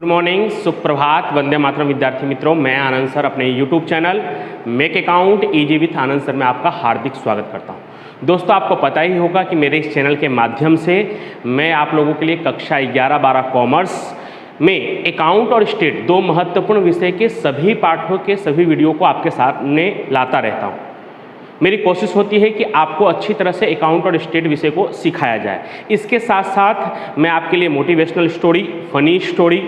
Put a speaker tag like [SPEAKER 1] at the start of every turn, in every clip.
[SPEAKER 1] Good morning, सुप्रभात, वंदे मातरम विद्यार्थी मित्रों। मैं आनंद सर अपने YouTube channel make account easy with Anand sir में आपका हार्दिक स्वागत करता हूं। दोस्तों, आपको पता ही होगा कि मेरे इस चैनल के माध्यम से मैं आप लोगों के लिए कक्षा 11-12 कॉमर्स में अकाउंट और स्टेट दो महत्वपूर्ण विषय के सभी पाठों के सभी वीडियो को आपके सामने लाता रहता हूँ। मेरी कोशिश होती है कि आपको अच्छी तरह से अकाउंट और स्टेट विषय को सिखाया जाए। इसके साथ साथ मैं आपके लिए मोटिवेशनल स्टोरी, फनी स्टोरी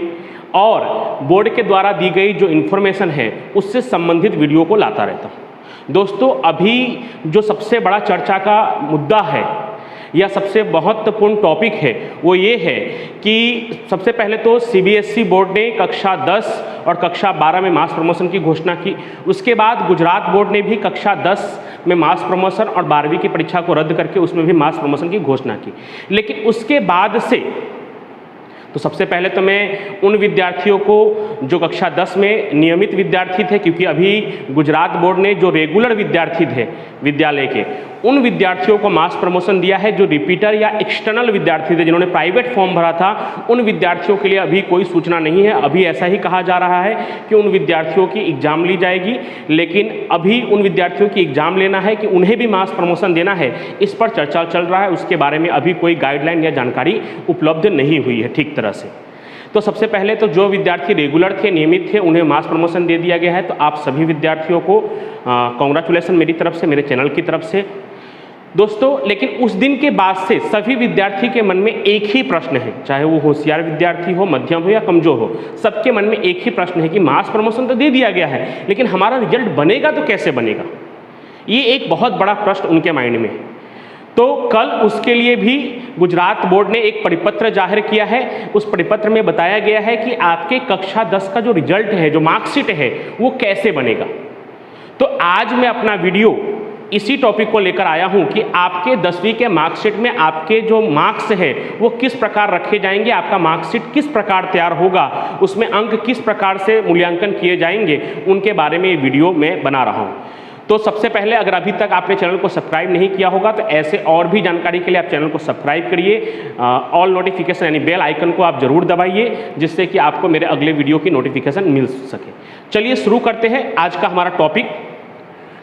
[SPEAKER 1] और बोर्ड के द्वारा दी गई जो इन्फॉर्मेशन है उससे संबंधित वीडियो को लाता रहता हूँ। दोस्तों, अभी जो सबसे बड़ा चर्चा का मुद्दा है या सबसे महत्वपूर्ण टॉपिक है वो ये है कि सबसे पहले तो सीबीएसई बोर्ड ने कक्षा 10 और कक्षा 12 में मास प्रमोशन की घोषणा की। उसके बाद गुजरात बोर्ड ने भी कक्षा 10 में मास प्रमोशन और 12वीं की परीक्षा को रद्द करके उसमें भी मास प्रमोशन की घोषणा की। लेकिन उसके बाद से तो सबसे पहले तो मैं उन विद्यार्थियों को जो कक्षा 10 में नियमित विद्यार्थी थे, क्योंकि अभी गुजरात बोर्ड ने जो रेगुलर विद्यार्थी थे विद्यालय के, उन विद्यार्थियों को मास प्रमोशन दिया है। जो रिपीटर या एक्सटर्नल विद्यार्थी थे जिन्होंने प्राइवेट फॉर्म भरा था, उन विद्यार्थियों के लिए अभी कोई सूचना नहीं है। अभी ऐसा ही कहा जा रहा है कि उन विद्यार्थियों की एग्जाम ली जाएगी, लेकिन अभी उन विद्यार्थियों की एग्जाम लेना है कि उन्हें भी मास प्रमोशन देना है, इस पर चर्चा चल रहा है। उसके बारे में अभी कोई गाइडलाइन या जानकारी उपलब्ध नहीं हुई है ठीक तरह से। तो सबसे पहले तो जो विद्यार्थी रेगुलर थे, नियमित थे, उन्हें मास प्रमोशन दे दिया गया है। तो आप सभी विद्यार्थियों को कॉन्ग्रेचुलेसन मेरी तरफ से, मेरे चैनल की तरफ से। दोस्तों, लेकिन उस दिन के बाद से सभी विद्यार्थी के मन में एक ही प्रश्न है, चाहे वो होशियार विद्यार्थी हो, मध्यम हो या कमजोर हो, सबके मन में एक ही प्रश्न है कि मास प्रमोशन तो दे दिया गया है, लेकिन हमारा रिजल्ट बनेगा तो कैसे बनेगा। ये एक बहुत बड़ा प्रश्न उनके माइंड में है। तो कल उसके लिए भी गुजरात बोर्ड ने एक परिपत्र जाहिर किया है। उस परिपत्र में बताया गया है कि आपके कक्षा 10 का जो रिजल्ट है, जो मार्कशीट है, वो कैसे बनेगा। तो आज मैं अपना वीडियो इसी टॉपिक को लेकर आया हूं कि आपके 10वीं के मार्कशीट में आपके जो मार्क्स है वो किस प्रकार रखे जाएंगे, आपका मार्कशीट किस प्रकार तैयार होगा, उसमें अंक किस प्रकार से मूल्यांकन किए जाएंगे, उनके बारे में ये वीडियो मैं बना रहा हूं। तो सबसे पहले, अगर अभी तक आपने चैनल को सब्सक्राइब नहीं किया होगा तो ऐसे और भी जानकारी के लिए आप चैनल को सब्सक्राइब करिए। ऑल नोटिफिकेशन यानी बेल आइकन को आप जरूर दबाइए, जिससे कि आपको मेरे अगले वीडियो की नोटिफिकेशन मिल सके। चलिए शुरू करते हैं आज का हमारा टॉपिक।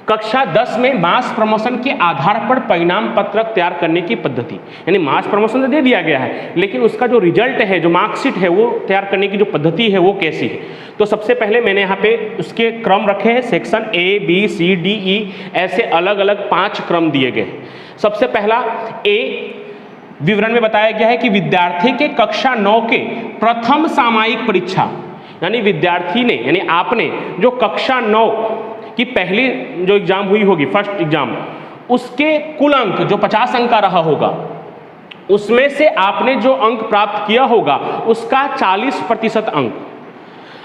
[SPEAKER 1] कक्षा 10 में मास प्रमोशन के आधार पर परिणाम पत्रक तैयार करने की पद्धति। यानी मास प्रमोशन तो दे दिया गया है, लेकिन उसका जो रिजल्ट है, जो मार्कशीट है, वो तैयार करने की जो पद्धति है वो कैसी है। तो सबसे पहले मैंने यहाँ पे उसके क्रम रखे हैं। Section A, B, C, D, E ऐसे अलग अलग 5 क्रम दिए गए। सबसे पहला A, विवरण में बताया गया है कि विद्यार्थी के कक्षा 9 के प्रथम सामयिक परीक्षा, यानी विद्यार्थी ने, यानी आपने जो कक्षा 9 कि पहली जो एग्जाम हुई होगी, फर्स्ट एग्जाम, उसके कुल अंक जो 50 अंक का रहा होगा, उसमें से आपने जो अंक प्राप्त किया होगा उसका 40% अंक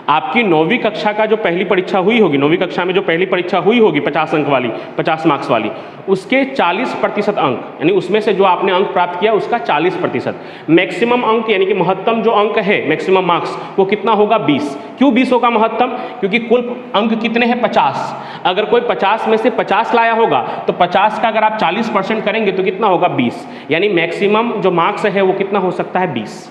[SPEAKER 1] आपकी 9वीं कक्षा का जो पहली परीक्षा हुई होगी, 9वीं कक्षा में जो पहली परीक्षा हुई होगी 50 अंक वाली, 50 मार्क्स वाली, उसके 40% अंक, यानी उसमें से जो आपने अंक प्राप्त किया उसका 40%। मैक्सिमम अंक यानी कि महत्तम जो अंक है, मैक्सिमम मार्क्स, वो कितना होगा? 20। क्यों 20 होगा महत्तम? क्योंकि कुल अंक कितने हैं? 50। अगर कोई 50 में से 50 लाया होगा तो 50 का अगर आप 40% करेंगे तो कितना होगा? 20। यानी मैक्सिमम जो मार्क्स है वो कितना हो सकता है? 20।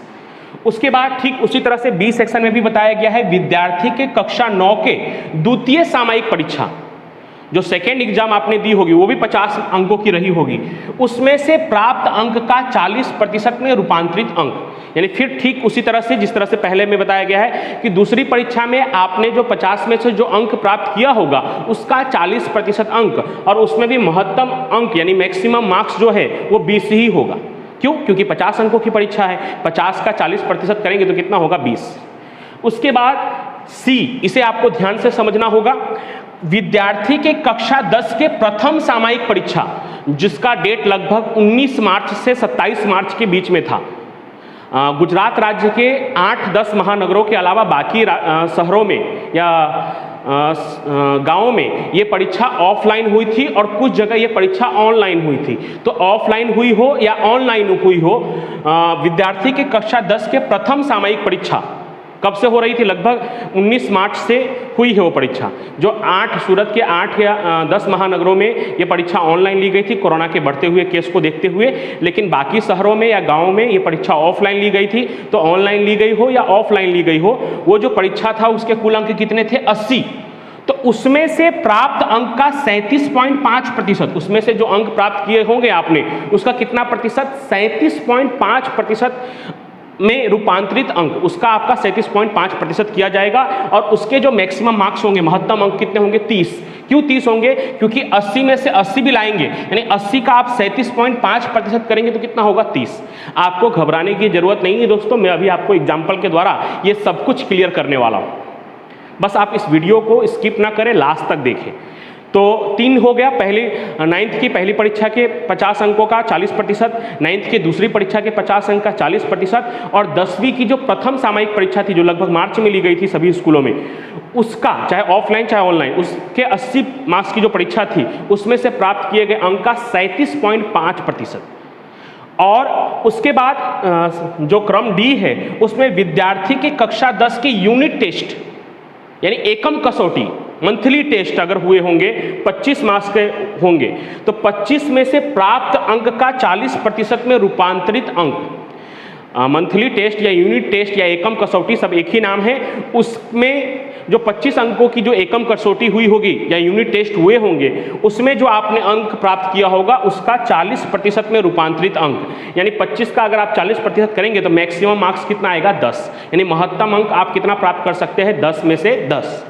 [SPEAKER 1] उसके बाद ठीक उसी तरह से बी सेक्शन में भी बताया गया है, विद्यार्थी के कक्षा 9 के द्वितीय सामयिक परीक्षा, जो सेकेंड एग्जाम आपने दी होगी वो भी 50 अंकों की रही होगी, उसमें से प्राप्त अंक का 40% में रूपांतरित अंक। यानी फिर ठीक उसी तरह से जिस तरह से पहले में बताया गया है कि दूसरी परीक्षा में आपने जो 50 में से जो अंक प्राप्त किया होगा उसका 40% अंक, और उसमें भी महत्तम अंक यानी मैक्सिमम मार्क्स जो है वो 20 ही होगा। क्यों? क्योंकि 50 अंकों की परीक्षा है, 50 का 40% करेंगे तो कितना होगा? 20। उसके बाद सी, इसे आपको ध्यान से समझना होगा, विद्यार्थी के कक्षा 10 के प्रथम सामयिक परीक्षा, जिसका डेट लगभग 19 मार्च से 27 मार्च के बीच में था। गुजरात राज्य के 8-10 महानगरों के अलावा बाकी शहरों में या गाँव में ये परीक्षा ऑफलाइन हुई थी और कुछ जगह ये परीक्षा ऑनलाइन हुई थी। तो ऑफलाइन हुई हो या ऑनलाइन हुई हो, विद्यार्थी के कक्षा 10 के प्रथम सामयिक परीक्षा कब से हो रही थी? लगभग 19 मार्च से हुई है वो परीक्षा। जो 8 सूरत के 8 या 10 महानगरों में ये परीक्षा ऑनलाइन ली गई थी कोरोना के बढ़ते हुए केस को देखते हुए, लेकिन बाकी शहरों में या गाँव में ये परीक्षा ऑफलाइन ली गई थी। तो ऑनलाइन ली गई हो या ऑफलाइन ली गई हो, वो जो परीक्षा था उसके कुल अंक कितने थे? 80। तो उसमें से प्राप्त अंक का 37.5%, उसमें से जो अंक प्राप्त किए होंगे आपने उसका कितना प्रतिशत? 37.5% में रूपांतरित अंक, उसका आपका 37.5% किया जाएगा। और उसके जो मैक्सिमम मार्क्स होंगे, महत्तम अंक कितने होंगे? 30। क्यों 30 होंगे? क्योंकि 80 में से 80 भी लाएंगे, यानी 80 का आप 37.5% करेंगे तो कितना होगा? 30। आपको घबराने की जरूरत नहीं है दोस्तों, मैं अभी आपको एग्जाम्पल के द्वारा ये सब कुछ क्लियर करने वाला हूँ। बस आप इस वीडियो को स्किप ना करें, लास्ट तक देखें। तो 3 हो गया। पहली 9th की पहली परीक्षा के 50 अंकों का 40%, 9th की दूसरी परीक्षा के 50 अंक का 40%, और 10वीं की जो प्रथम सामयिक परीक्षा थी जो लगभग मार्च में ली गई थी सभी स्कूलों में, उसका चाहे ऑफलाइन चाहे ऑनलाइन, उसके 80 मार्क्स की जो परीक्षा थी उसमें से प्राप्त किए गए अंक का 37.5%। और उसके बाद जो क्रम डी है उसमें विद्यार्थी के कक्षा 10 के यूनिट टेस्ट यानी एकम कसौटी, मंथली टेस्ट अगर हुए होंगे 25 मार्क्स के होंगे तो 25 में से प्राप्त अंक का 40% में रूपांतरित अंक, मंथली टेस्ट या यूनिट टेस्ट या एकम कसौटी सब एक ही नाम है, उसमें जो 25 अंकों की जो एकम कसौटी हुई होगी या यूनिट टेस्ट हुए होंगे उसमें जो आपने अंक प्राप्त किया होगा उसका 40% में रूपांतरित अंक, यानी 25 का अगर आप 40% करेंगे तो मैक्सिमम मार्क्स कितना आएगा? 10, यानी महत्तम अंक आप कितना प्राप्त कर सकते हैं? 10 में से 10।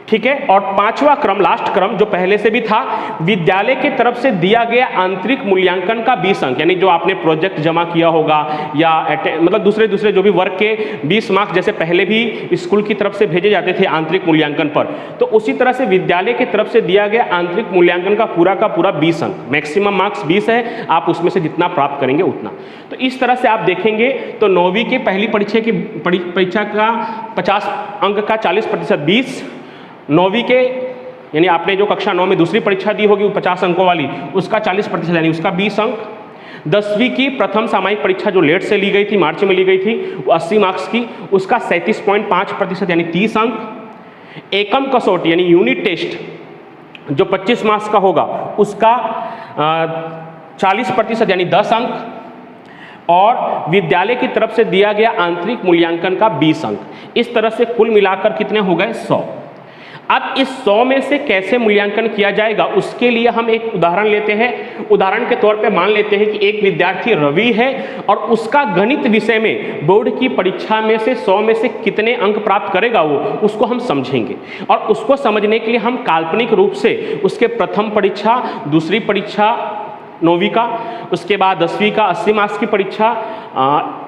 [SPEAKER 1] ठीक है। और 5वां क्रम, लास्ट क्रम जो पहले से भी था, विद्यालय की तरफ से दिया गया आंतरिक मूल्यांकन का 20 अंक, यानी जो आपने प्रोजेक्ट जमा किया होगा या मतलब दूसरे जो भी वर्क के 20 मार्क्स जैसे पहले भी स्कूल की तरफ से भेजे जाते थे आंतरिक मूल्यांकन पर, तो उसी तरह से विद्यालय की तरफ से दिया गया आंतरिक मूल्यांकन का पूरा 20 अंक, मैक्सिमम मार्क्स 20 है, आप उसमें से जितना प्राप्त करेंगे उतना। तो इस तरह से आप देखेंगे तो 9वीं की पहली परीक्षा का 50 अंक का 40% 20, 9वीं के यानी आपने जो कक्षा 9 में दूसरी परीक्षा दी होगी 50 अंकों वाली, उसका 40% यानी उसका 20 अंक। 10वीं की प्रथम सामयिक परीक्षा जो लेट से ली गई थी, मार्च में ली गई थी, वो 80 मार्क्स की, उसका 37.5% यानी 30 अंक। एकम कसौटी यानी यूनिट टेस्ट जो 25 मार्क्स का होगा उसका 40% यानी 10 अंक। और विद्यालय की तरफ से दिया गया आंतरिक मूल्यांकन का 20 अंक। इस तरह से कुल मिलाकर कितने हो गए? 100। अब इस 100 में से कैसे मूल्यांकन किया जाएगा उसके लिए हम एक उदाहरण लेते हैं। उदाहरण के तौर पे मान लेते हैं कि एक विद्यार्थी रवि है और उसका गणित विषय में बोर्ड की परीक्षा में से 100 में से कितने अंक प्राप्त करेगा वो, उसको हम समझेंगे। और उसको समझने के लिए हम काल्पनिक रूप से उसके प्रथम परीक्षा, दूसरी परीक्षा 9वीं का, उसके बाद 10वीं का 80 मार्क्स की परीक्षा,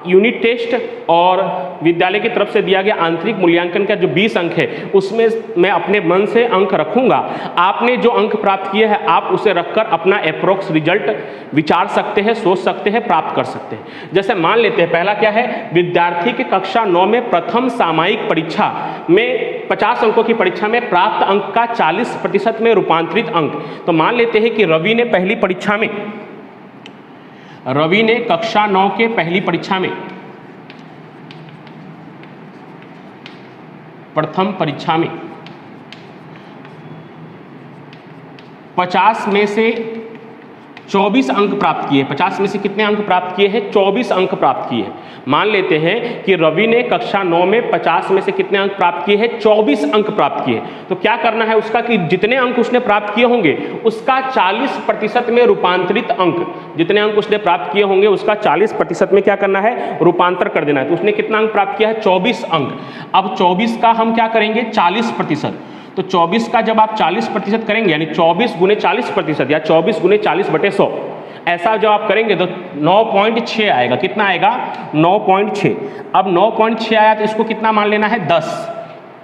[SPEAKER 1] यूनिट टेस्ट और विद्यालय की तरफ से दिया गया आंतरिक मूल्यांकन का जो 20 अंक है उसमें मैं अपने मन से अंक रखूंगा। आपने जो अंक प्राप्त किए हैं आप उसे रखकर अपना अप्रोक्स रिजल्ट विचार सकते हैं, सोच सकते हैं, प्राप्त कर सकते हैं। जैसे मान लेते हैं पहला क्या है, विद्यार्थी की कक्षा 9 में प्रथम सामयिक परीक्षा में 50 अंकों की परीक्षा में प्राप्त अंक का 40% में रूपांतरित अंक। तो मान लेते हैं कि रवि ने पहली परीक्षा में, रवि ने कक्षा 9 के पहली परीक्षा में, प्रथम परीक्षा में 50 में से 24 अंक प्राप्त किए। 50 में से कितने अंक प्राप्त किए हैं? 24 अंक प्राप्त किए हैं। मान लेते हैं कि रवि ने कक्षा 9 में 50 में से कितने अंक प्राप्त किए हैं? 24 अंक प्राप्त किए। तो क्या करना है उसका कि जितने अंक उसने प्राप्त किए होंगे उसका 40% में रूपांतरित अंक, जितने अंक उसने प्राप्त किए होंगे उसका 40% में क्या करना है? रूपांतर कर देना है। तो उसने कितना अंक प्राप्त किया है? 24 अंक। अब 24 का हम क्या करेंगे? 40%। तो 24 का जब आप 40% करेंगे यानी 24 गुने 40% या 24 गुने 40/100, ऐसा जब आप करेंगे तो 9.6 आएगा। कितना आएगा? 9.6। अब 9.6 आया तो इसको कितना मान लेना है? 10।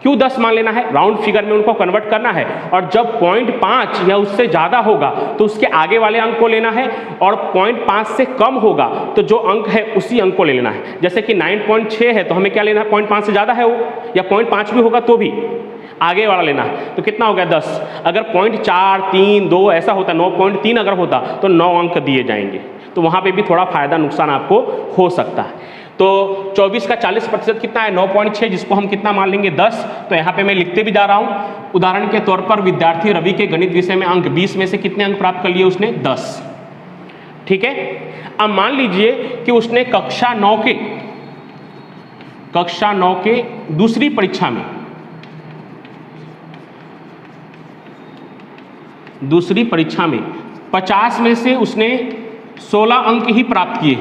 [SPEAKER 1] क्यों 10 मान लेना है? राउंड फिगर में उनको कन्वर्ट करना है। और जब 0.5 या उससे ज़्यादा होगा तो उसके आगे वाले अंक को लेना है, और 0.5 से कम होगा तो जो अंक है उसी अंक को ले लेना है। जैसे कि 9.6 है तो हमें क्या लेना है? 0.5 से ज़्यादा है वो, या 0.5 भी होगा तो भी आगे वाला लेना है। तो कितना हो गया? 10। अगर 0.4, 3, 2 ऐसा होता, 9.3 अगर होता तो 9 अंक दिए जाएंगे। तो वहाँ पे भी थोड़ा फायदा नुकसान आपको हो सकता है। तो 24 का 40% कितना है 9.6, जिसको हम कितना मान लेंगे 10। तो यहाँ पे मैं लिखते भी जा रहा हूँ। उदाहरण के तौर पर विद्यार्थी रवि के गणित विषय में अंक 20 में से कितने अंक प्राप्त कर लिए उसने 10। ठीक है, अब मान लीजिए कि उसने कक्षा 9 के दूसरी परीक्षा में 50 में से उसने 16 अंक ही प्राप्त किए।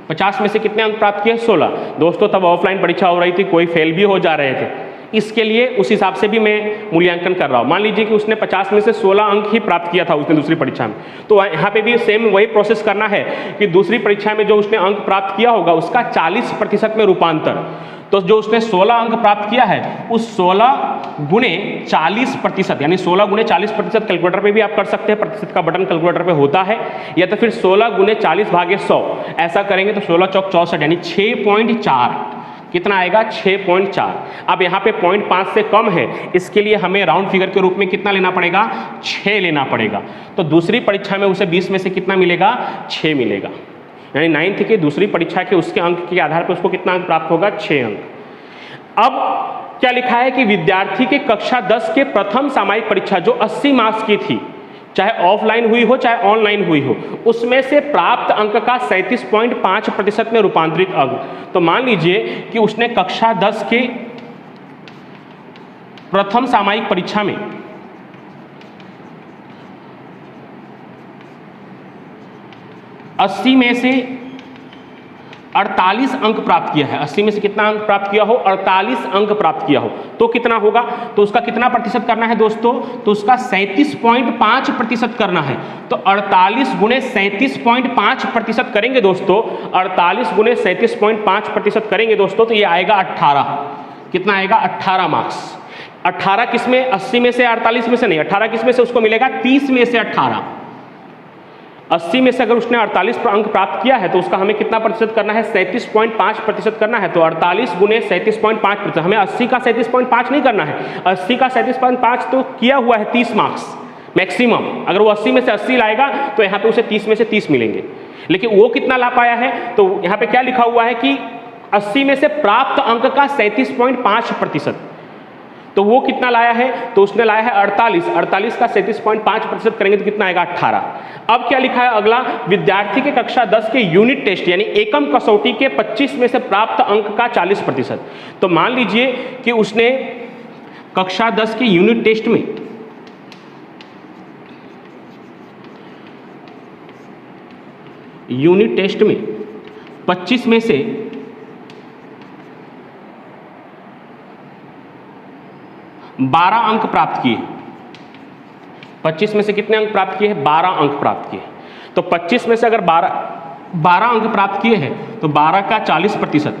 [SPEAKER 1] 50 में से कितने अंक प्राप्त किए 16। दोस्तों तब ऑफलाइन परीक्षा हो रही थी, कोई फेल भी हो जा रहे थे, इसके लिए उस हिसाब से भी मैं मूल्यांकन कर रहा हूँ। मान लीजिए कि उसने 50 में से 16 अंक ही प्राप्त किया था उसने दूसरी परीक्षा में, तो यहाँ पे भी सेम वही प्रोसेस करना है कि दूसरी परीक्षा में जो उसने अंक प्राप्त किया होगा उसका 40% में रूपांतर। तो जो उसने 16 अंक प्राप्त किया है उस 16 गुणे 40%, यानी 16 गुणे 40%, कैलकुलेटर पे भी आप कर सकते हैं, प्रतिशत का बटन कैलकुलेटर पे होता है, या तो फिर 16 गुणे 40 भागे 100 ऐसा करेंगे तो 16 चौक 64, यानी 6.4 कितना आएगा 6.4। अब यहाँ पे 0.5 से कम है, इसके लिए हमें राउंड फिगर के रूप में कितना लेना पड़ेगा 6 लेना पड़ेगा। तो दूसरी परीक्षा में उसे 20 में से कितना मिलेगा 6 मिलेगा, यानी 9th की दूसरी परीक्षा के उसके अंक के आधार पर उसको कितना अंक प्राप्त होगा 6 अंक। अब क्या लिखा है कि विद्यार्थी के कक्षा 10 के प्रथम सामायिक परीक्षा जो 80 मार्क्स की थी, चाहे ऑफलाइन हुई हो चाहे ऑनलाइन हुई हो, उसमें से प्राप्त अंक का 37.5% में रूपांतरित अंक। तो मान लीजिए कि उसने कक्षा 10 के प्रथम सामायिक परीक्षा में 80 में से 48 अंक प्राप्त किया है। 80 में से कितना अंक प्राप्त किया हो 48 अंक प्राप्त किया हो, तो कितना होगा, तो उसका कितना प्रतिशत करना है दोस्तों, तो उसका 37.5% करना है। तो 48 गुणे 37.5% करेंगे दोस्तों, 48 गुणे 37.5% करेंगे दोस्तों, तो ये आएगा 18। कितना आएगा 18 मार्क्स। 18 किस में 80 में से 48 में से नहीं, 18 किस में से उसको मिलेगा 30 में से 18। 80 में से अगर उसने 48 अंक प्राप्त किया है तो उसका हमें कितना प्रतिशत करना है 37.5% करना है। तो 48 गुणे 37.5%, हमें 80 का 37.5 नहीं करना है, 80 का 37.5 तो किया हुआ है 30 मार्क्स मैक्सिमम। अगर वो 80 में से 80 लाएगा तो यहाँ पे उसे 30 में से 30 मिलेंगे, लेकिन वो कितना ला पाया है, तो यहाँ पे क्या लिखा हुआ है कि 80 में से प्राप्त अंक का 37.5%, तो वो कितना लाया है, तो उसने लाया है 48। 48 का 37.5% करेंगे तो कितना आएगा 18। अब क्या लिखा है अगला, विद्यार्थी के कक्षा 10 के यूनिट टेस्ट यानी एकम कसौटी के 25 में से प्राप्त अंक का 40%। तो मान लीजिए कि उसने कक्षा 10 के यूनिट टेस्ट में 25 में से 12 अंक प्राप्त किए। 25 में से कितने अंक प्राप्त किए हैं 12 अंक प्राप्त किए। तो 25 में से अगर 12 अंक प्राप्त किए हैं तो 12 का 40%,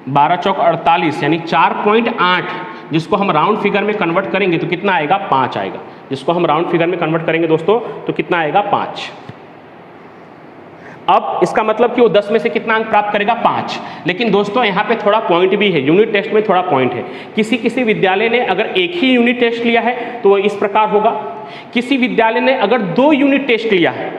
[SPEAKER 1] 12 चौक 48 यानी 4.8, जिसको हम राउंड फिगर में कन्वर्ट करेंगे तो कितना आएगा 5 आएगा। जिसको हम राउंड फिगर में कन्वर्ट करेंगे दोस्तों तो कितना आएगा 5। अब इसका मतलब कि वो 10 में से कितना अंक प्राप्त करेगा 5। लेकिन दोस्तों यहाँ पे थोड़ा पॉइंट भी है, यूनिट टेस्ट में थोड़ा पॉइंट है। किसी विद्यालय ने अगर एक ही यूनिट टेस्ट लिया है तो वो इस प्रकार होगा, किसी विद्यालय ने अगर 2 यूनिट टेस्ट लिया है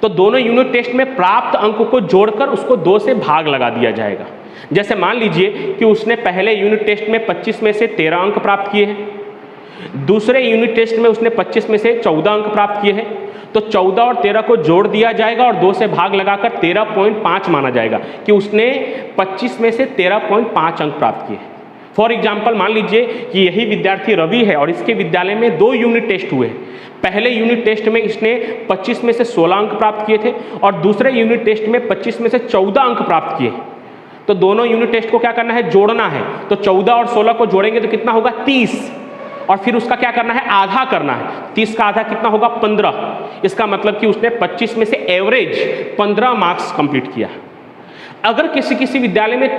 [SPEAKER 1] तो दोनों यूनिट टेस्ट में प्राप्त अंक को जोड़कर उसको 2 से भाग लगा दिया जाएगा। जैसे मान लीजिए कि उसने पहले यूनिट टेस्ट में 25 में से 13 अंक प्राप्त किए हैं, दूसरे यूनिट टेस्ट में उसने 25 में से 14 अंक प्राप्त किए हैं, तो 14 और 13 को जोड़ दिया जाएगा और 2 से भाग लगाकर 13.5 माना जाएगा कि उसने 25 में से 13.5 अंक प्राप्त किए। फॉर एग्जाम्पल मान लीजिए कि यही विद्यार्थी रवि है और इसके विद्यालय में 2 यूनिट टेस्ट हुए। पहले यूनिट टेस्ट में इसने 25 में से 16 अंक प्राप्त किए थे और दूसरे यूनिट टेस्ट में 25 में से 14 अंक प्राप्त किए। तो दोनों यूनिट टेस्ट को क्या करना है जोड़ना है। तो 14 और 16 को जोड़ेंगे तो कितना होगा 30, और फिर उसका क्या करना है आधा करना है। 30 का आधा कितना होगा 15। इसका मतलब कि उसने 25 में से एवरेज 15 मार्क्स कंप्लीट किया। अगर किसी विद्यालय में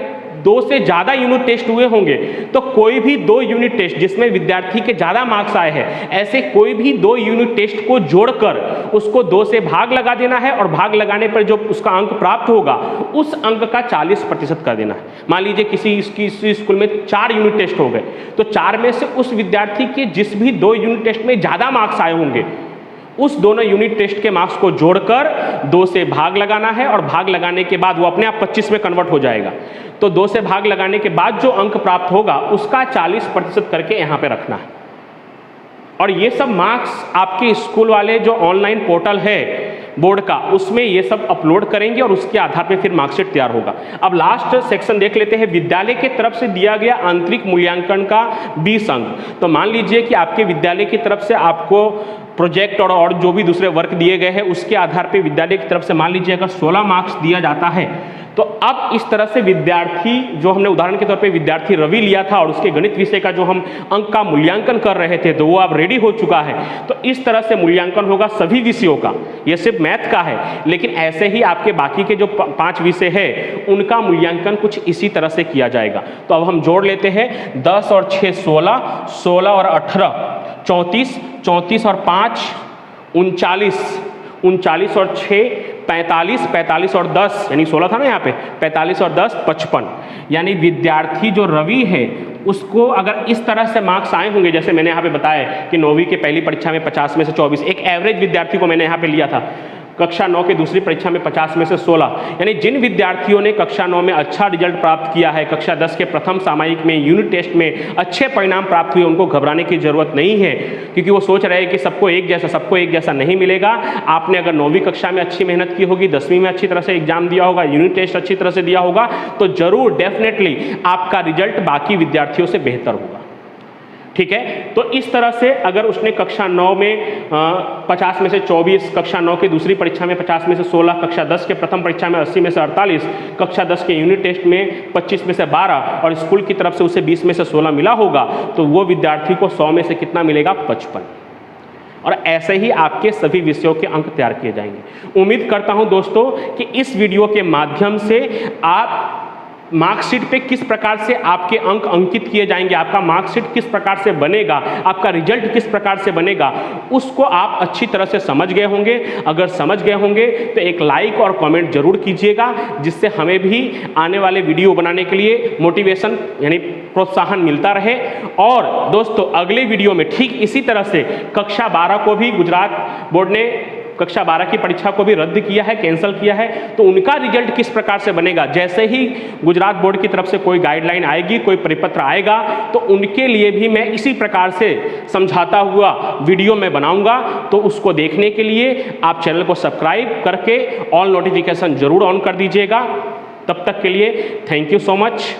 [SPEAKER 1] 2 से ज़्यादा यूनिट टेस्ट हुए होंगे तो कोई भी 2 यूनिट टेस्ट जिसमें विद्यार्थी के ज़्यादा मार्क्स आए हैं, ऐसे कोई भी 2 यूनिट टेस्ट को जोड़कर उसको 2 से भाग लगा देना है और भाग लगाने पर जो उसका अंक प्राप्त होगा उस अंक का 40% कर देना है। मान लीजिए किसी स्कूल में 4 यूनिट टेस्ट हो गए तो 4 में से उस विद्यार्थी के जिस भी 2 यूनिट टेस्ट में ज़्यादा मार्क्स आए होंगे उस दोनों यूनिट टेस्ट के मार्क्स को जोड़कर 2 से भाग लगाना है और भाग लगाने के बाद वो अपने आप 25 में कन्वर्ट हो जाएगा। तो 2 से भाग लगाने के बाद जो अंक प्राप्त होगा उसका 40% करके यहाँ पे रखना है। और ये सब मार्क्स आपके स्कूल वाले जो ऑनलाइन पोर्टल है बोर्ड का, उसमें ये सब अपलोड करेंगे और उसके आधार पे फिर मार्कशीट तैयार होगा। अब लास्ट सेक्शन देख लेते हैं, विद्यालय के तरफ से दिया गया आंतरिक मूल्यांकन का 20 अंक। तो मान लीजिए कि आपके विद्यालय की तरफ से आपको प्रोजेक्ट और जो भी दूसरे वर्क दिए गए हैं उसके आधार पे विद्यालय की तरफ से मान लीजिए अगर 16 मार्क्स दिया जाता है, तो अब इस तरह से विद्यार्थी, जो हमने उदाहरण के तौर पे विद्यार्थी रवि लिया था और उसके गणित विषय का जो हम अंक का मूल्यांकन कर रहे थे, तो वो अब रेडी हो चुका है। तो इस तरह से मूल्यांकन होगा सभी विषयों का, ये सिर्फ मैथ का है, लेकिन ऐसे ही आपके बाकी के जो 5 विषय है उनका मूल्यांकन कुछ इसी तरह से किया जाएगा। तो अब हम जोड़ लेते हैं, 10 और 6 16, 16 और 18 34, 34 और 5 39, 39 और 6 45, 45 और 10 यानी 16 था ना यहाँ पे, 45 और 10 55। यानी विद्यार्थी जो रवि है उसको अगर इस तरह से मार्क्स आए होंगे, जैसे मैंने यहाँ पे बताया कि 9वीं के पहली परीक्षा में 50 में से 24, एक एवरेज विद्यार्थी को मैंने यहाँ पे लिया था, कक्षा 9 के दूसरी परीक्षा में 50 में से 16, यानी जिन विद्यार्थियों ने कक्षा 9 में अच्छा रिजल्ट प्राप्त किया है, कक्षा 10 के प्रथम सामयिक में यूनिट टेस्ट में अच्छे परिणाम प्राप्त हुए, उनको घबराने की जरूरत नहीं है, क्योंकि वो सोच रहे हैं कि सबको एक जैसा नहीं मिलेगा। आपने अगर 9वीं कक्षा में अच्छी मेहनत की होगी, 10वीं में अच्छी तरह से एग्जाम दिया होगा, यूनिट टेस्ट अच्छी तरह से दिया होगा, तो जरूर डेफिनेटली आपका रिजल्ट बाकी विद्यार्थियों से बेहतर होगा। ठीक है, तो इस तरह से अगर उसने कक्षा 9 में 50 में से 24, कक्षा 9 की दूसरी परीक्षा में 50 में से 16, कक्षा 10 के प्रथम परीक्षा में 80 में से 48, कक्षा 10 के यूनिट टेस्ट में 25 में से 12 और स्कूल की तरफ से उसे 20 में से 16 मिला होगा, तो वो विद्यार्थी को 100 में से कितना मिलेगा? 55। और ऐसे ही आपके सभी विषयों के अंक तैयार किए जाएंगे। उम्मीद करता हूं दोस्तों कि इस वीडियो के माध्यम से आप मार्कशीट पे किस प्रकार से आपके अंक अंकित किए जाएंगे, आपका मार्कशीट किस प्रकार से बनेगा, आपका रिजल्ट किस प्रकार से बनेगा, उसको आप अच्छी तरह से समझ गए होंगे। अगर समझ गए होंगे तो एक लाइक और कमेंट जरूर कीजिएगा, जिससे हमें भी आने वाले वीडियो बनाने के लिए मोटिवेशन यानी प्रोत्साहन मिलता रहे। और दोस्तों अगले वीडियो में ठीक इसी तरह से कक्षा 12 को भी गुजरात बोर्ड ने कक्षा 12 की परीक्षा को भी रद्द किया है, कैंसिल किया है, तो उनका रिजल्ट किस प्रकार से बनेगा, जैसे ही गुजरात बोर्ड की तरफ से कोई गाइडलाइन आएगी, कोई परिपत्र आएगा, तो उनके लिए भी मैं इसी प्रकार से समझाता हुआ वीडियो में बनाऊंगा। तो उसको देखने के लिए आप चैनल को सब्सक्राइब करके ऑल नोटिफिकेशन जरूर ऑन कर दीजिएगा। तब तक के लिए थैंक यू सो मच।